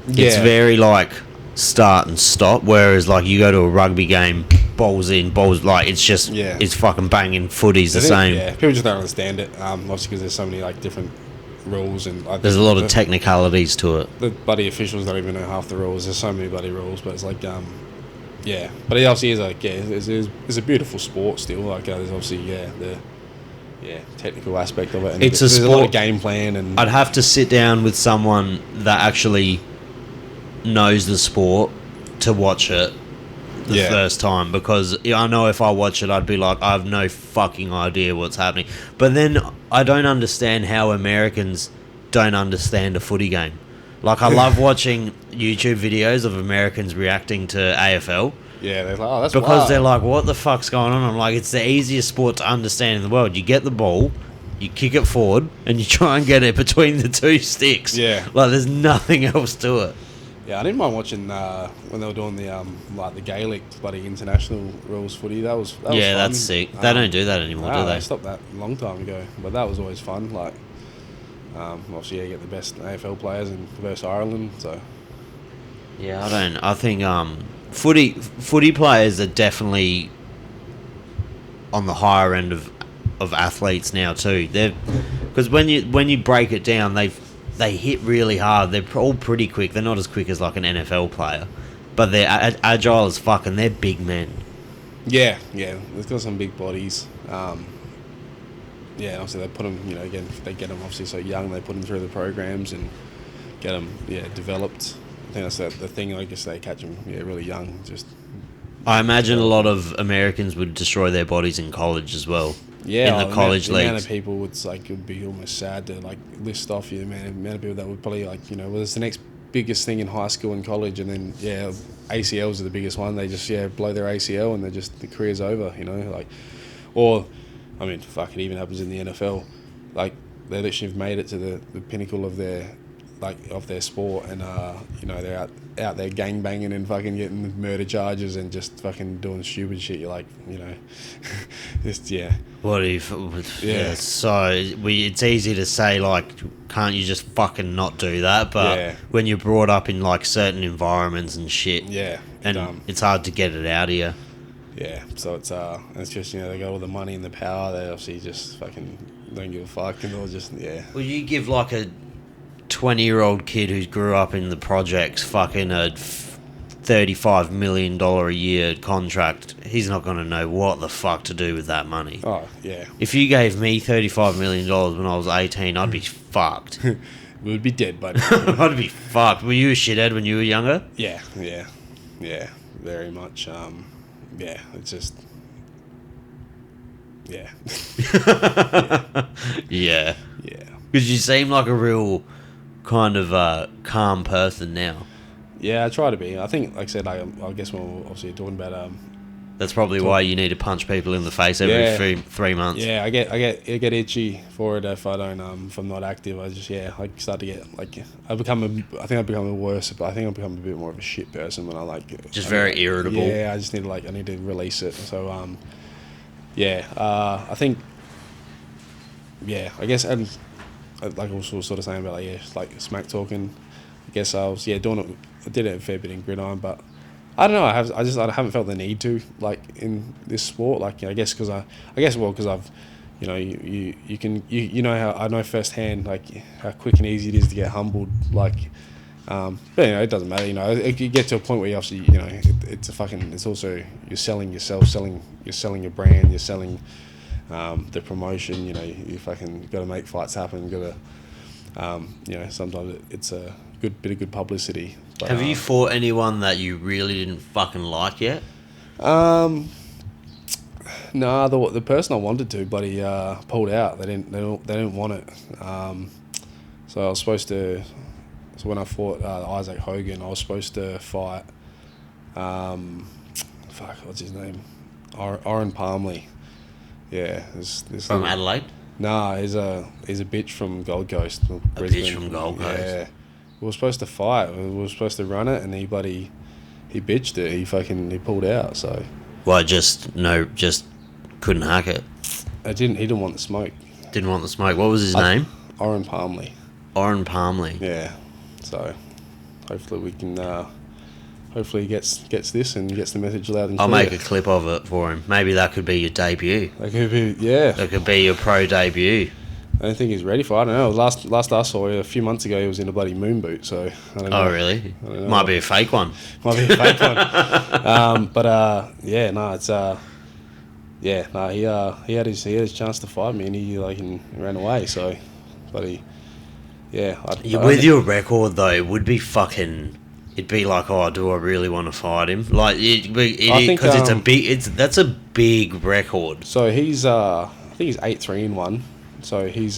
It's very like start and stop, whereas like you go to a rugby game, balls in, balls, like it's just it's fucking banging footies the same. Yeah, people just don't understand it. Obviously because there's so many like different rules and there's a lot of technicalities to it. The bloody officials don't even know half the rules. There's so many bloody rules, but it's like but it obviously is like it's a beautiful sport still. Like there's obviously the technical aspect of it, and there's a lot of game plan. And I'd have to sit down with someone that actually knows the sport to watch it the first time, because I know if I watch it I'd be like, I have no fucking idea what's happening. But then I don't understand how Americans don't understand a footy game. Like, I love watching YouTube videos of Americans reacting to AFL. Yeah, they're like, oh, that's because wild. They're like, what the fuck's going on? I'm like, it's the easiest sport to understand in the world. You get the ball, you kick it forward, and you try and get it between the two sticks. Yeah. Like, there's nothing else to it. Yeah, I didn't mind watching when they were doing the like the Gaelic bloody international rules footy. That was fun. That's sick. They don't do that anymore, do they? They stopped that a long time ago. But that was always fun. Like, obviously, you get the best AFL players versus Ireland. So yeah, I think footy players are definitely on the higher end of athletes now too. Because when you break it down, they hit really hard. They're all pretty quick. They're not as quick as like an NFL player, but they're agile as fuck, and they're big men. Yeah, they've got some big bodies. Obviously they put them, you know, again, they get them obviously so young, they put them through the programs and get them, developed. I think that's the thing, I guess they catch them, really young. I imagine a lot of Americans would destroy their bodies in college as well. Yeah, in the college leagues. The amount of people would be almost sad to like list off the amount of people that would probably like, well, it's the next biggest thing in high school and college, and then ACLs are the biggest one. They just blow their ACL and the career's over, like, or I mean, fuck, it even happens in the NFL. Like, they literally have made it to the pinnacle of their sport, and they're out there gangbanging and fucking getting murder charges and just fucking doing stupid shit. You're like, just What if? Yeah. So it's easy to say like, can't you just fucking not do that? But when you're brought up in like certain environments and shit, and it's hard to get it out of you. Yeah, so it's just, they got all the money and the power. They obviously just fucking don't give a fuck, and they'll just Well, you give like a 20-year-old kid who grew up in the projects fucking a $35 million a year contract, he's not going to know what the fuck to do with that money. Oh, yeah. If you gave me $35 million when I was 18, I'd be fucked. We would be dead, buddy. I'd be fucked. Were you a shithead when you were younger? Yeah, very much. It's just... Yeah. Yeah. Because you seem like a real kind of calm person now. Yeah, I try to be. I think, like I said, I guess when we're obviously talking about... That's probably why you need to punch people in the face every 3 months. Yeah, I get itchy for it if I don't if I'm not active. I just I start to get like I become a bit more of a shit person when I just very irritable. Yeah, I just need to I need to release it. So I think I guess, and like I was sort of saying about like smack talking. I guess I was doing it. I did it a fair bit in gridiron, but I don't know. I haven't felt the need to in this sport. I guess because I've how I know firsthand how quick and easy it is to get humbled. But it doesn't matter. You get to a point where you obviously it's also you're selling yourself, you're selling your brand, you're selling the promotion. You fucking got to make fights happen. Got to sometimes it's bit of good publicity. But, Have you fought anyone that you really didn't fucking like yet? No, the person I wanted to, but he pulled out. They didn't want it. So I was supposed to. So when I fought Isaac Hogan, I was supposed to fight. What's his name? Oren Palmley. Yeah, this From Adelaide? Nah, he's a bitch from Gold Coast. Brisbane. Bitch from Gold Coast. Yeah, we were supposed to fight. We were supposed to run it, and he bitched it. He pulled out. So. Well, just couldn't hack it. He didn't want the smoke. Didn't want the smoke. What was his name? Oren Palmley. Oren Palmley. Yeah. So hopefully we can. Hopefully he gets this and gets the message loud and clear. I'll make a clip of it for him. Maybe that could be your debut. That could be, yeah. That could be your pro debut. I don't think he's ready for it. I don't know. Last I saw a few months ago, he was in a bloody moon boot. So I don't know. Oh, really? I don't know. Might be a fake one. Might be a fake one. Yeah, no, it's yeah, no, he had his chance to fight me and he ran away. So, but he, yeah. With your record though, it would be fucking. It'd be like, oh, do I really want to fight him? Like, because that's a big record. So he's I think he's 8-3-1. So he's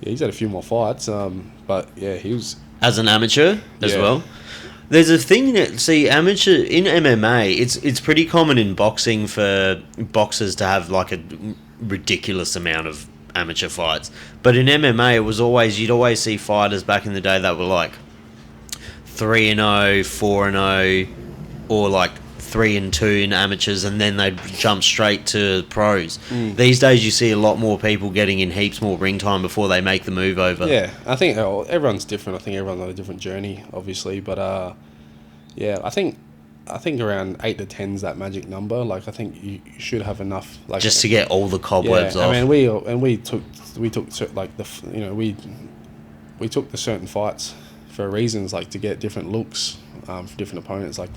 he's had a few more fights. But yeah, he was as an amateur as well. There's a thing that amateur in MMA. It's pretty common in boxing for boxers to have like a ridiculous amount of amateur fights. But in MMA, you'd always see fighters back in the day that were like 3-0, 4-0, or like 3-2 in amateurs, and then they'd jump straight to pros. These days, you see a lot more people getting in heaps more ring time before they make the move over. Yeah, I think everyone's different. I think everyone's on a different journey, obviously. But yeah, I think around 8 to 10's that magic number. Like, I think you should have enough, like, just to get all the cobwebs off. I mean, we took like we took the certain fights for reasons, like to get different looks for different opponents. Like,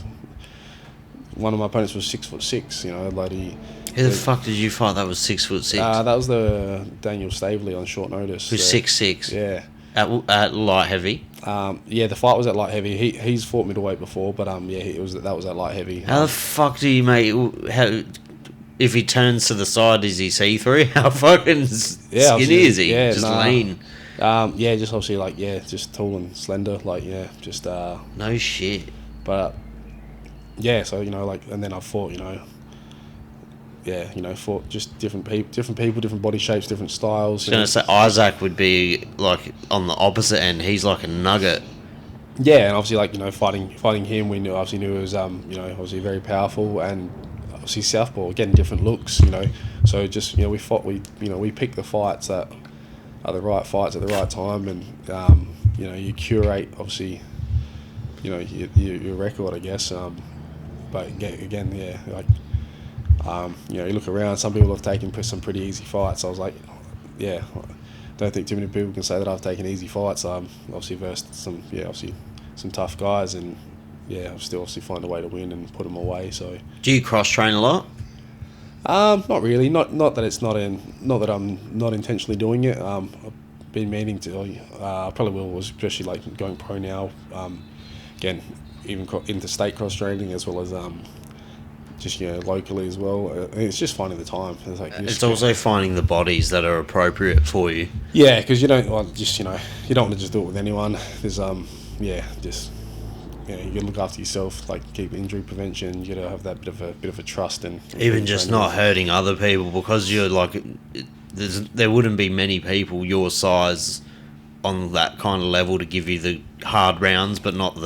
one of my opponents was 6'6". You know, like Who the fuck did you fight that was 6'6"? That was the Daniel Stavely on short notice. Who's 6'6"? Yeah. At light heavy. Yeah, the fight was at light heavy. He's fought middleweight before, but yeah, that was at light heavy. How the fuck do you make? If he turns to the side, is he see through? How fucking skinny is he? Yeah, just lean. Yeah, just obviously just tall and slender. Just no shit. But yeah, so and then I fought, fought just different people, different body shapes, different styles. I was going to say Isaac would be like on the opposite end. He's like a nugget. Yeah, and obviously fighting him, we knew he was obviously very powerful and obviously southpaw, getting different looks. So just we pick the fights that are the right fights at the right time, and you curate obviously your record, I guess. But again, yeah, you look around. Some people have taken some pretty easy fights. I was like, yeah, don't think too many people can say that I've taken easy fights. Obviously versed some tough guys, and yeah, I've still obviously find a way to win and put them away. So, do you cross train a lot? Not really. Not that it's not I'm not intentionally doing it. I've been meaning to. I probably will, especially like going pro now. Again, even interstate cross training as well as just locally as well. It's just finding the time. It's also finding the bodies that are appropriate for you. Yeah, because you don't want to just do it with anyone. There's just you got to look after yourself, like keep injury prevention. You got to have that bit of a trust and even just not hurting other people, because you're like, there wouldn't be many people your size on that kind of level to give you the hard rounds, but not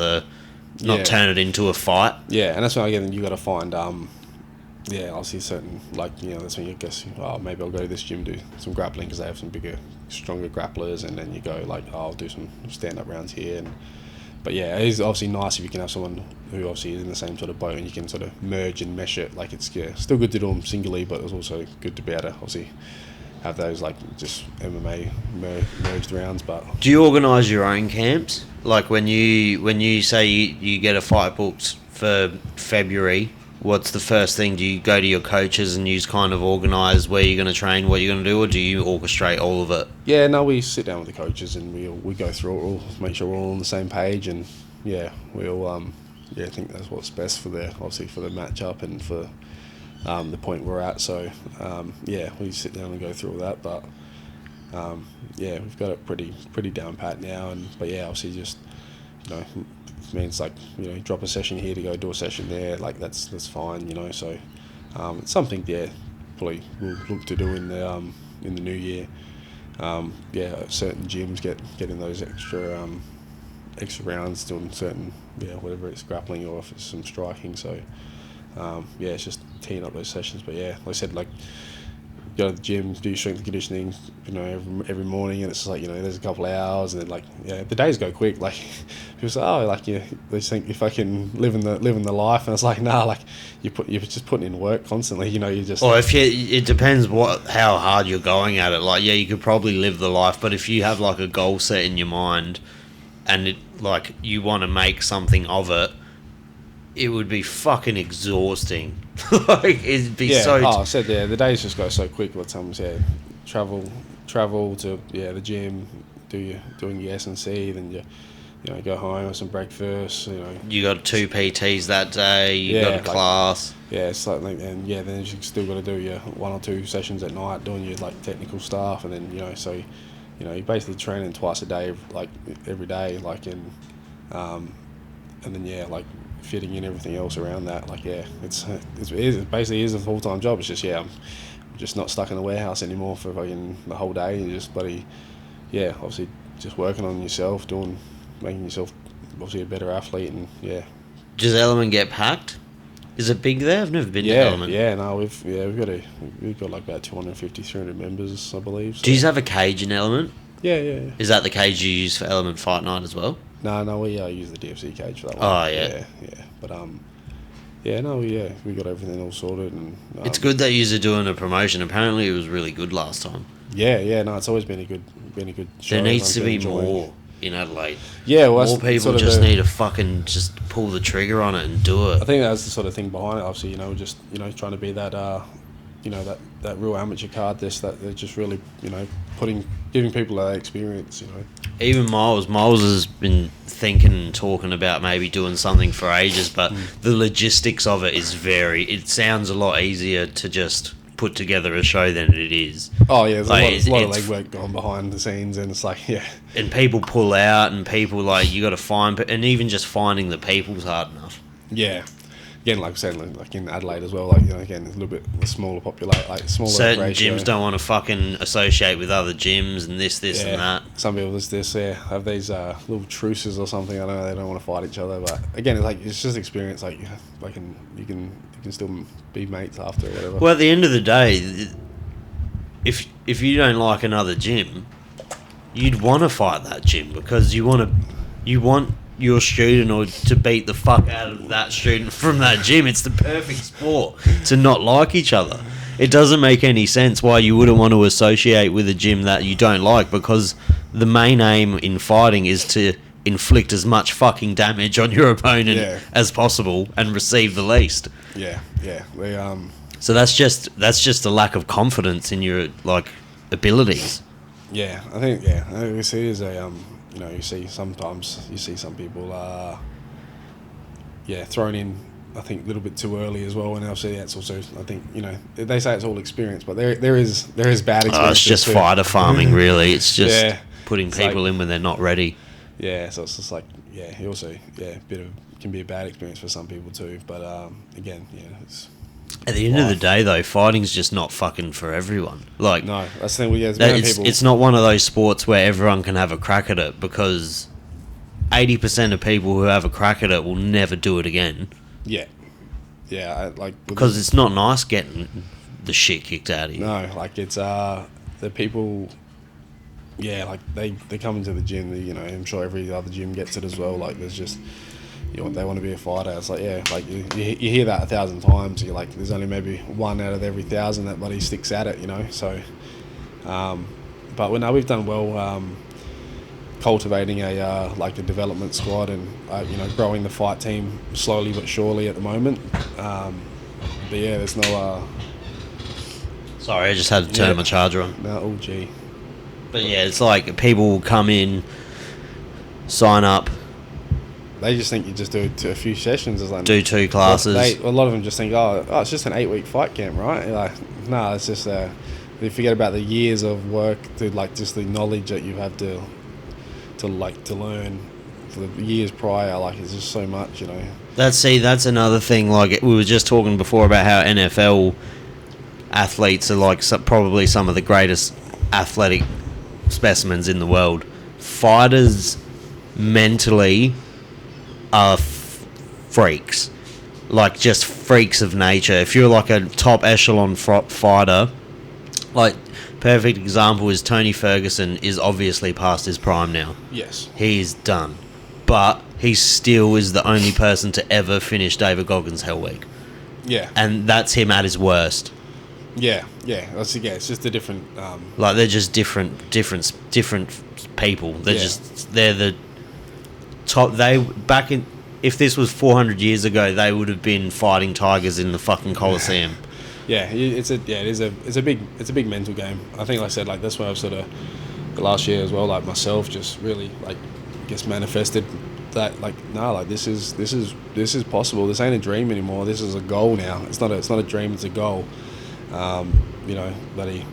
turn it into a fight. Yeah, and that's when again you got to find obviously certain that's when you guess maybe I'll go to this gym, do some grappling because they have some bigger, stronger grapplers, and then you go I'll do some stand up rounds here. But yeah, it is obviously nice if you can have someone who obviously is in the same sort of boat and you can sort of merge and mesh it. Like, it's still good to do them singly, but it's also good to be able to obviously have those just MMA merged rounds. But do you organise your own camps? Like when you say you get a fight booked for February, What's the first thing? Do you go to your coaches and you just kind of organise where you're going to train, what you're going to do, or do you orchestrate all of it? Yeah, no, we sit down with the coaches and we go through it all, make sure we're all on the same page, and yeah, we all I think that's what's best for obviously for the matchup and for the point we're at. So yeah, we sit down and go through all that, but yeah, we've got it pretty down pat now, but yeah, obviously just means like drop a session here to go do a session there, like that's fine, so it's something probably we'll look to do in the new year. Certain gyms getting those extra rounds doing certain whatever it's grappling or if it's some striking, so it's just teeing up those sessions. But yeah, like I said, like go to the gym, do strength and conditioning, every morning, and it's just like there's a couple of hours, and then the days go quick. Like people say, they just think if I can living the life, and it's like nah, like you're just putting in work constantly. You just. Or it depends how hard you're going at it. Like you could probably live the life, but if you have like a goal set in your mind, and you want to make something of it, it would be fucking exhausting. It'd be so. I said the days just go so quick. What times travel to the gym, doing your S&C, then you go home have some breakfast. You got 2 PTs that day. You got a class. It's like then you still got to do your 1 or 2 sessions at night, doing your technical stuff, and then so you're basically training twice a day, like every day, and then fitting in everything else around that, it basically is a full-time job. It's just I'm just not stuck in a warehouse anymore for fucking the whole day, and just obviously just working on yourself, making yourself obviously a better athlete, and Does Element get packed? Is it big there? I've never been to Element. We've got like about 250, 300 members, I believe. So. Do you have a cage in Element? Yeah. Is that the cage you use for Element Fight Night as well? No, we use the DFC cage for that one. Oh, yeah. Yeah. But, we got everything all sorted. And it's good that you're doing a promotion. Apparently it was really good last time. Yeah, no, it's always been a good show. There needs to be more in Adelaide. Yeah, well, more people just need to fucking just pull the trigger on it and do it. I think that's the sort of thing behind it, obviously, just, trying to be that, that real amateur card that they're just really, giving people that experience, Even Miles has been thinking and talking about maybe doing something for ages, but the logistics of it it sounds a lot easier to just put together a show than it is. Oh yeah, there's a lot of legwork going behind the scenes, and it's and people pull out, and people you got to find, and even just finding the people's hard enough. Yeah. Again, like I said, like in Adelaide as well, again, a little bit smaller smaller certain ratio. gyms don't want to fucking associate with other gyms and this and that. Some people have these little truces or something. I don't know, they don't want to fight each other, but again, it's just experience. You can still be mates after or whatever. Well, at the end of the day, if you don't like another gym, you'd want to fight that gym because you want your student or to beat the fuck out of that student from that gym. It's the perfect sport to not like each other. It doesn't make any sense why you wouldn't want to associate with a gym that you don't like, because the main aim in fighting is to inflict as much fucking damage on your opponent as possible and receive the least. Yeah. So that's just a lack of confidence in your abilities. Yeah, I think we see is a you see some people thrown in, I think, a little bit too early as well, and obviously that's also, I think, they say it's all experience, but there is bad experience. It's just fighter farming, really. It's just putting people in when they're not ready. Yeah, so it's just also can be a bad experience for some people too. But again, it's. At the end of the day, though, fighting's just not fucking for everyone. No, that's the thing. It's not one of those sports where everyone can have a crack at it, because 80% of people who have a crack at it will never do it again. Yeah, because it's not nice getting the shit kicked out of you. No, it's the people. Yeah, they come into the gym. I'm sure every other gym gets it as well. There's just. They want to be a fighter. It's you hear that 1,000 times. You're there's only maybe 1 out of every 1,000 that bloody sticks at it, So, but we've done well cultivating a development squad and growing the fight team slowly but surely at the moment. but yeah, there's no. Sorry, I just had to turn my charger on. No, oh gee. But yeah, it's like people will come in, sign up, They just think you just do a few sessions. It's like, do 2 classes. A lot of them just think, oh, it's just an 8-week fight camp, right? You're like, no, it's just they forget about the years of work, to like just the knowledge that you have to learn for the years prior. Like, it's just so much, you know. That's another thing. Like, we were just talking before about how NFL athletes are like probably some of the greatest athletic specimens in the world. Fighters mentally are freaks, like just freaks of nature. If you're like a top echelon fighter, like perfect example is Tony Ferguson is obviously past his prime now. Yes, he's done, but he still is the only person to ever finish David Goggins' Hell Week. Yeah, and that's him at his worst. Yeah. It's just a different. Like, they're just different people. They're the top. If this was 400 years ago, they would have been fighting tigers in the fucking Colosseum. It's a big mental game. I think, like I said, like that's where I've sort of the last year as well, like myself, just really like manifested that, like, no, like this is possible. This ain't a dream anymore. This is a goal now. It's not a dream. It's a goal. You know, bloody,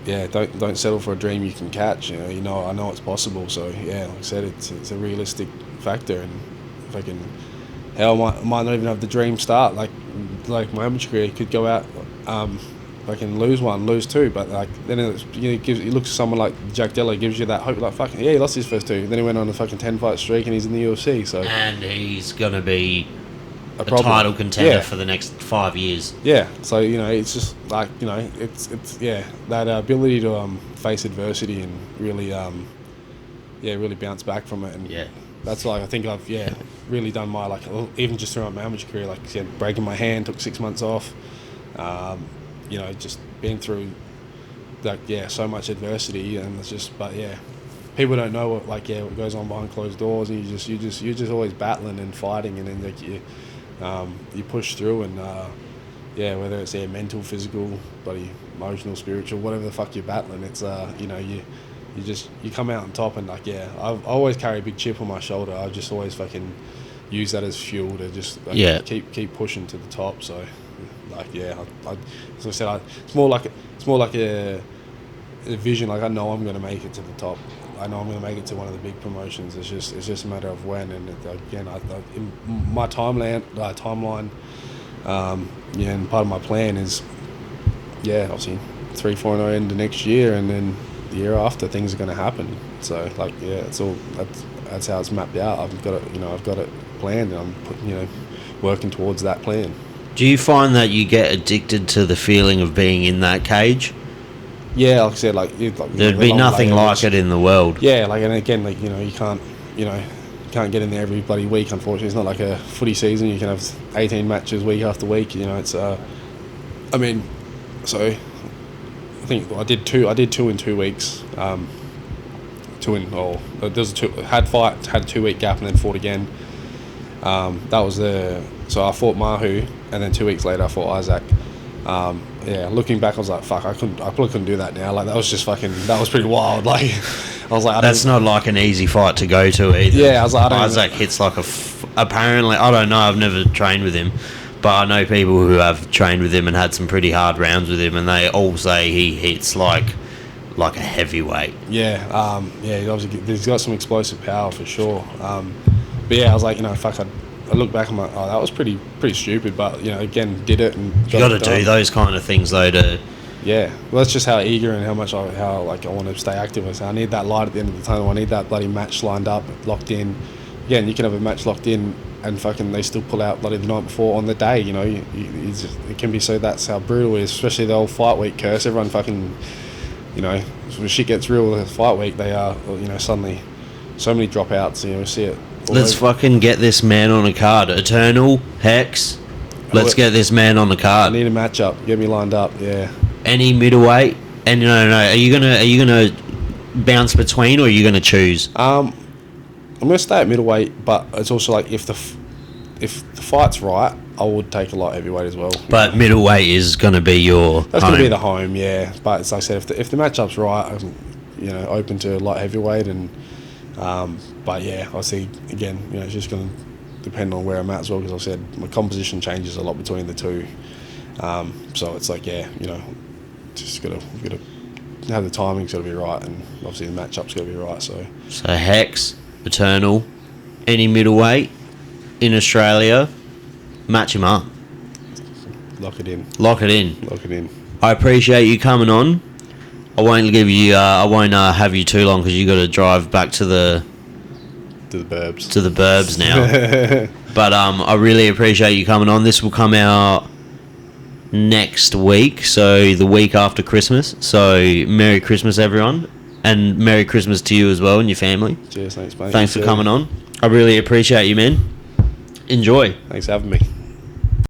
don't settle for a dream you can catch. I know it's possible. So yeah, like I said, it's a realistic factor, and fucking hell, I might not even have the dream start. Like my amateur career could go out, I can lose 2, but like then you look at someone like Jack Della, gives you that hope, like fucking he lost his first 2, then he went on a fucking 10-fight streak and he's in the UFC. So and he's gonna be a title contender for the next 5 years. Yeah, so it's just like it's that ability to face adversity and really really bounce back from it, and that's like I think I've really done my even just throughout my amateur career, like breaking my hand, took 6 months off, just been through so much adversity, and it's just people don't know what goes on behind closed doors, and you're just always battling and fighting, and then you push through, and whether it's mental, physical, bloody emotional, spiritual, whatever the fuck you're battling, it's you come out on top, and I always carry a big chip on my shoulder. I just always fucking use that as fuel to just keep pushing to the top. So as I said, it's more like a vision. Like, I know I'm going to make it to the top. I know I'm going to make it to one of the big promotions. It's just a matter of when. And again, in my timeline, and part of my plan is, obviously 3-4-0 into next year, and then the year after things are going to happen. So it's all that's how it's mapped out. I've got it planned, and I'm working towards that plan. Do you find that you get addicted to the feeling of being in that cage? Yeah, like I said, there'd be nothing like it in the world. Yeah, and again, you can't get in there every bloody week. Unfortunately, it's not like a footy season. You can have 18 matches week after week. It's so I think I did two in 2 weeks. Had a 2-week gap and then fought again. So I fought Mahu, and then 2 weeks later I fought Isaac. Looking back, I was like, fuck, I probably couldn't do that now. Like, that was just that was pretty wild. Like, I was like, that's not like an easy fight to go to either. Yeah, I was like, Isaac hits like apparently, I don't know, I've never trained with him, but I know people who have trained with him and had some pretty hard rounds with him, and they all say he hits like a heavyweight. Obviously he's got some explosive power for sure. But I was like, fuck, I look back, I'm like, oh, that was pretty stupid, but again, did it, and you got to do those kind of things though to. Yeah, well, that's just how eager and how much I want to stay active. I need that light at the end of the tunnel. I need that bloody match lined up, locked in. Again, you can have a match locked in, and fucking they still pull out bloody the night before on the day. It can be so. That's how brutal it is, especially the old fight week curse. Everyone fucking, when shit gets real with fight week, they are, suddenly so many dropouts. We see it. Let's fucking get this man on a card. Eternal, Hex. Let's get this man on the card. I need a matchup. Get me lined up. Yeah. Any middleweight? And no. Are you gonna bounce between, or are you gonna choose? I'm gonna stay at middleweight, but it's also like if the fight's right, I would take a light heavyweight as well. But middleweight is going to be your That's home. going to be the home, yeah. But it's like I said, if the matchup's right, I'm open to light heavyweight. And but yeah, I see again, it's just going to depend on where I'm at as well, because I said my composition changes a lot between the two. So it's like just got to have the timing's got to be right, and obviously the matchup's got to be right. So Hex, Eternal, any middleweight in Australia, match him up. lock it in. Lock it in. Lock it in. I appreciate you coming on. I won't give you. I won't have you too long, because you got to drive back to the burbs. To the burbs now. But I really appreciate you coming on. This will come out next week, so the week after Christmas. So Merry Christmas, everyone, and Merry Christmas to you as well and your family. Cheers, thanks, mate. Thanks for coming on. I really appreciate you, man. Enjoy. Thanks for having me.